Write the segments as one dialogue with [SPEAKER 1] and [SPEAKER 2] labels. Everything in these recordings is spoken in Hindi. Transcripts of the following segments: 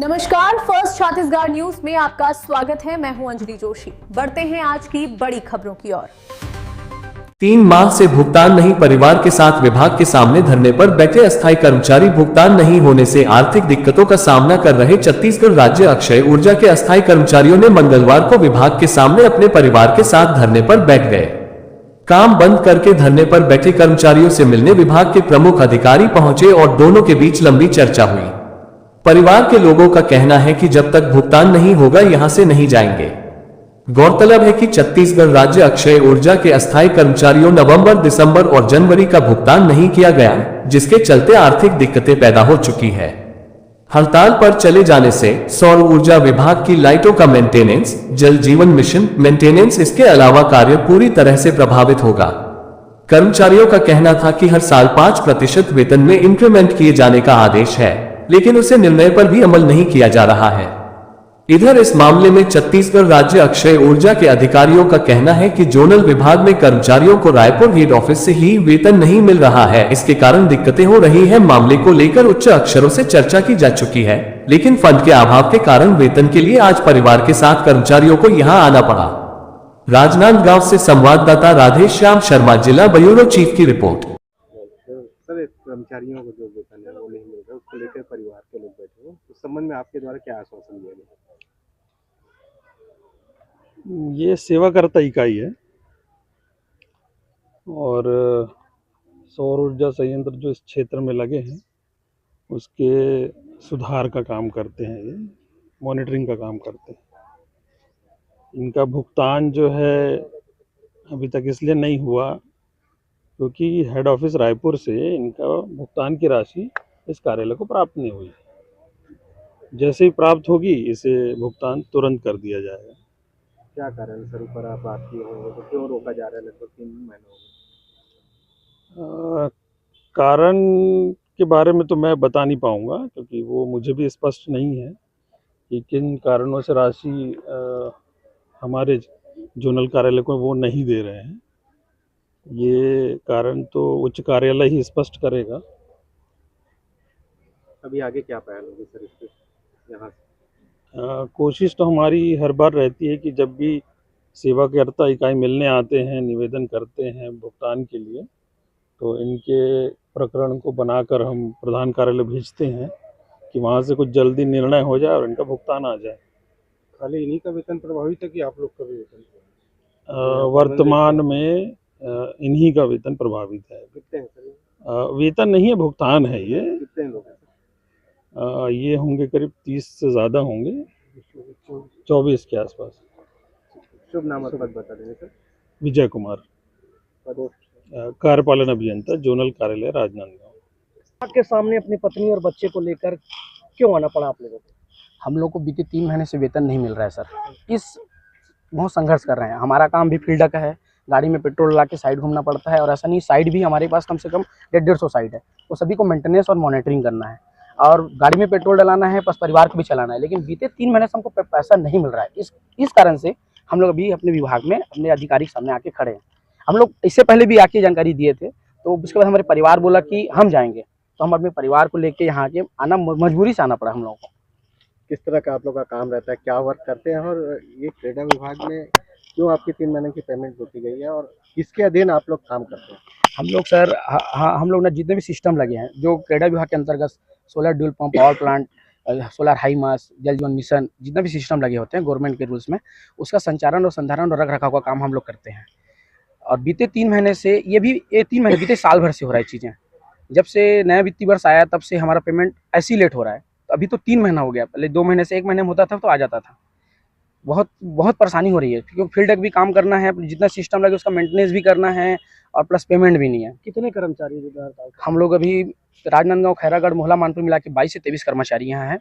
[SPEAKER 1] नमस्कार, फर्स्ट छत्तीसगढ़ न्यूज में आपका स्वागत है। मैं हूं अंजलि जोशी। बढ़ते हैं आज की बड़ी खबरों की ओर।
[SPEAKER 2] 3 माह से भुगतान नहीं, परिवार के साथ विभाग के सामने धरने पर बैठे अस्थायी कर्मचारी। भुगतान नहीं होने से आर्थिक दिक्कतों का सामना कर रहे छत्तीसगढ़ राज्य अक्षय ऊर्जा के अस्थायी कर्मचारियों ने मंगलवार को विभाग के सामने अपने परिवार के साथ धरने पर बैठ गए। काम बंद करके धरने पर बैठे कर्मचारियों से मिलने विभाग के प्रमुख अधिकारी पहुंचे और दोनों के बीच लंबी चर्चा हुई। परिवार के लोगों का कहना है कि जब तक भुगतान नहीं होगा यहां से नहीं जाएंगे। गौरतलब है कि छत्तीसगढ़ राज्य अक्षय ऊर्जा के अस्थायी कर्मचारियों नवंबर, दिसंबर और जनवरी का भुगतान नहीं किया गया, जिसके चलते आर्थिक दिक्कतें पैदा हो चुकी है। हड़ताल पर चले जाने से सौर ऊर्जा विभाग की लाइटों का मेंटेनेंस, जल जीवन मिशन मेंटेनेंस, इसके अलावा कार्य पूरी तरह से प्रभावित होगा। कर्मचारियों का कहना था कि हर साल 5% वेतन में इंक्रीमेंट किए जाने का आदेश है, लेकिन उसे निर्णय पर भी अमल नहीं किया जा रहा है। इधर इस मामले में छत्तीसगढ़ राज्य अक्षय ऊर्जा के अधिकारियों का कहना है कि जोनल विभाग में कर्मचारियों को रायपुर हेड ऑफिस से ही वेतन नहीं मिल रहा है, इसके कारण दिक्कतें हो रही है। मामले को लेकर उच्च अक्षरों से चर्चा की जा चुकी है, लेकिन फंड के अभाव के कारण वेतन के लिए आज परिवार के साथ कर्मचारियों को यहां आना पड़ा। राजनांदगांव से संवाददाता राधेश्याम शर्मा, जिला ब्यूरो चीफ की रिपोर्ट।
[SPEAKER 3] सर, कर्मचारियों को जो वेतन है वो नहीं मिल रहा, उसको लेकर परिवार के लोग बैठे हो, उस संबंध में आपके द्वारा क्या आश्वासन दिया गया?
[SPEAKER 4] ये सेवाकर्ता इकाई है और सौर ऊर्जा संयंत्र जो इस क्षेत्र में लगे हैं उसके सुधार का काम करते हैं, ये मॉनिटरिंग का काम करते हैं। इनका भुगतान जो है अभी तक इसलिए नहीं हुआ क्योंकि हेड ऑफिस रायपुर से इनका भुगतान की राशि इस कार्यालय को प्राप्त नहीं हुई। जैसे ही प्राप्त होगी इसे भुगतान तुरंत कर दिया जाएगा।
[SPEAKER 3] क्या कारण सर ऊपर आप बात किए होंगे तो क्यों रोका जा रहा है? लगभग 3 महीनों हो गए।
[SPEAKER 4] कारण के बारे में तो मैं बता नहीं पाऊंगा क्योंकि वो मुझे भी स्पष्ट नहीं है कि किन कारणों से राशि हमारे जोनल कार्यालय को वो नहीं दे रहे हैं। ये कारण तो उच्च कार्यालय ही स्पष्ट करेगा।
[SPEAKER 3] अभी आगे क्या पहल होगी सर इस पे यहाँ से?
[SPEAKER 4] कोशिश तो हमारी हर बार रहती है कि जब भी सेवाकर्ता इकाई मिलने आते हैं, निवेदन करते हैं भुगतान के लिए, तो इनके प्रकरण को बनाकर हम प्रधान कार्यालय भेजते हैं कि वहाँ से कुछ जल्दी निर्णय हो जाए और इनका भुगतान आ जाए।
[SPEAKER 3] खाली इन्हीं का वेतन प्रभावित है कि आप लोग का भी वेतन?
[SPEAKER 4] वर्तमान में इन्हीं का वेतन प्रभावित है।
[SPEAKER 3] कितने हैं सर?
[SPEAKER 4] वेतन नहीं है, भुगतान है ये।
[SPEAKER 3] कितने लोग हैं?
[SPEAKER 4] ये होंगे करीब 30 से ज़्यादा होंगे, 24 के आसपास।
[SPEAKER 3] शुभ नाम और पद बता देंगे सर?
[SPEAKER 4] विजय कुमार, कार्यपालन अभियंता, जोनल कार्यालय राजनांदगांव।
[SPEAKER 5] के सामने अपनी पत्नी और बच्चे को लेकर क्यों आना पड़ा आप लोगों को?
[SPEAKER 6] हम लोग को बीते 3 महीने से वेतन नहीं मिल रहा है सर। इस बहुत संघर्ष कर रहे हैं। हमारा काम भी फील्ड का है, गाड़ी में पेट्रोल ला के साइड घूमना पड़ता है, और ऐसा नहीं, साइड भी हमारे पास कम से कम 150 साइड है, वो सभी को मेंटेनेंस और मॉनिटरिंग करना है, और गाड़ी में पेट्रोल डलाना है, प्लस परिवार को भी चलाना है। लेकिन बीते 3 महीने से हमको पैसा नहीं मिल रहा है। इस कारण से हम लोग अभी अपने विभाग में अपने अधिकारी के सामने आके खड़े हैं। हम लोग इससे पहले भी आके जानकारी दिए थे, तो उसके बाद हमारे परिवार बोला कि हम जाएंगे, तो हम अपने परिवार को लेके यहाँ के आना, मजबूरी से आना पड़ा हम लोगों को।
[SPEAKER 3] किस तरह का आप लोग का काम रहता है, क्या वर्क करते हैं, और ये क्रीड़ा विभाग में क्यों आपकी 3 महीने की पेमेंट रोकी गई है, और किसके अधीन आप लोग काम करते हैं?
[SPEAKER 6] हम लोग सर, हम लोग ना जितने भी सिस्टम लगे हैं जो क्रीड़ा विभाग के अंतर्गत, solar dual pump, power plant, solar high मास, जल जीवन मिशन, जितना भी सिस्टम लगे होते हैं गवर्नमेंट के रूल्स में, उसका संचालन और संधारण और रख रखाव का काम हम लोग करते हैं। और बीते 3 महीने से, ये 3 महीने बीते साल भर से हो रहा है चीज़ें। जब से नया वित्तीय वर्ष आया तब से हमारा पेमेंट ऐसे ही लेट हो रहा है। तो अभी तो 3 महीना हो गया, पहले 2 महीने से 1 महीने में होता था तो आ जाता था। बहुत परेशानी हो रही है क्योंकि फील्ड भी काम करना है, जितना सिस्टम लगे उसका मेंटेनेंस भी करना है, और प्लस पेमेंट भी नहीं है।
[SPEAKER 5] कितने कर्मचारी?
[SPEAKER 6] हम लोग अभी राजनांदगांव, खैरागढ़, मोहला, मानपुर मिला के 22 से 23 कर्मचारी यहाँ हैं।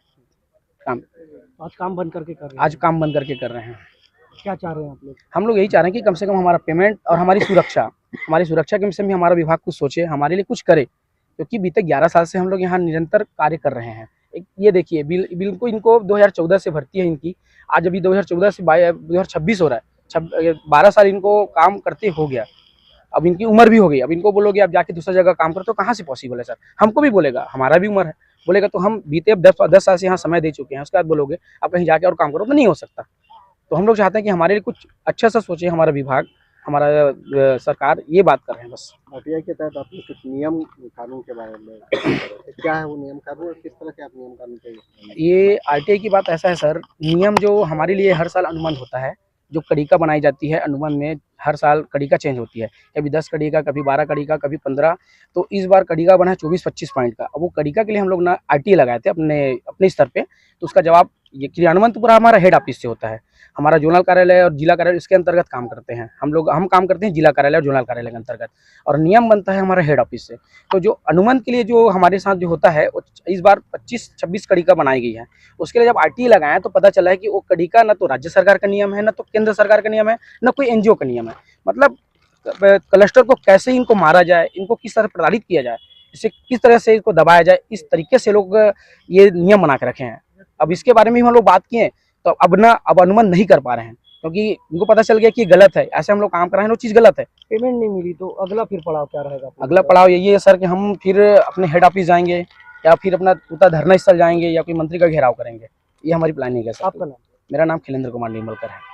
[SPEAKER 5] आज काम बंद करके कर रहे हैं?
[SPEAKER 6] आज काम बंद करके कर रहे हैं।
[SPEAKER 5] क्या चाह रहे हैं आप लोग?
[SPEAKER 6] हम लोग यही चाह रहे हैं कि कम से कम हमारा पेमेंट और हमारी सुरक्षा के विषय में हमारा विभाग कुछ सोचे, हमारे लिए कुछ करे, क्योंकि बीते 11 साल से हम लोग यहाँ निरंतर कार्य कर रहे हैं। ये देखिए, बिल को इनको 2014 से भर्ती है इनकी, आज अभी 2014 से 2026 हो रहा है। 12 साल इनको काम करते हो गया, अब इनकी उम्र भी हो गई। अब इनको बोलोगे आप जाके दूसरा जगह काम करो तो कहाँ से पॉसिबल है सर? हमको भी बोलेगा, हमारा भी उम्र है, बोलेगा तो हम बीते अब 10 साल से यहाँ समय दे चुके हैं, उसके बाद बोलोगे आप कहीं जाके और काम करो, तो नहीं हो सकता। तो हम लोग चाहते हैं कि हमारे लिए कुछ अच्छा सा सोचे हमारा विभाग, हमारा सरकार, ये बात कर रहे हैं बस।
[SPEAKER 3] आरटीआई के तहत आपने कुछ नियम कानून के बारे में बात कर रहे थे। क्या है वो नियम कानून और किस तरह के आप नियम कानून के?
[SPEAKER 6] ये आरटीआई की बात ऐसा है सर, नियम जो हमारे लिए हर साल अनुबंध होता है, जो कड़ी का बनाई जाती है अनुबंध में हर साल कड़ी का चेंज होती है, कभी 10 कड़ी का, कभी 12 कड़ी का, कभी 15। तो इस बार कड़ी का बना है 24-25 पॉइंट का। अब वो कड़ी का के लिए हम लोग ना आरटीआई लगाए थे अपने स्तर पे, तो उसका जवाब ये क्रियान्वयन तो पूरा हमारा हेड ऑफिस से होता है। हमारा जोनल कार्यालय और जिला कार्यालय इसके अंतर्गत काम करते हैं हम काम करते हैं जिला कार्यालय और जोनल कार्यालय के अंतर्गत, और नियम बनता है हमारा हेड ऑफिस से। तो जो अनुबंध के लिए जो हमारे साथ जो होता है वो इस बार 25-26 कड़ी का बनाई गई है। उसके लिए जब आरटीआई लगाए तो पता चला है कि वो कड़ी का ना तो राज्य सरकार का नियम है, ना तो केंद्र सरकार का नियम है, ना कोई एनजीओ का नियम है। मतलब क्लस्टर को कैसे इनको मारा जाए, इनको किस तरह प्रताड़ित किया जाए, इसे किस तरह से इसको दबाया जाए, इस तरीके से लोग ये नियम बना के रखे हैं। अब इसके बारे में हम लोग बात किए तो अब अनुमान नहीं कर पा रहे हैं, क्योंकि इनको पता चल गया कि गलत है, ऐसे हम लोग काम कर रहे हैं, वो चीज़ गलत है।
[SPEAKER 5] पेमेंट नहीं मिली तो अगला फिर पड़ाव क्या रहेगा?
[SPEAKER 6] अगला पड़ाव यही है सर कि हम फिर अपने हेड ऑफिस जाएंगे या फिर अपना पूरा धरना स्थल जाएंगे या कोई मंत्री का घेराव करेंगे। ये हमारी प्लानिंग है सर।
[SPEAKER 5] आपका नाम?
[SPEAKER 6] मेरा नाम खिलेंद्र कुमार निर्मलकर है।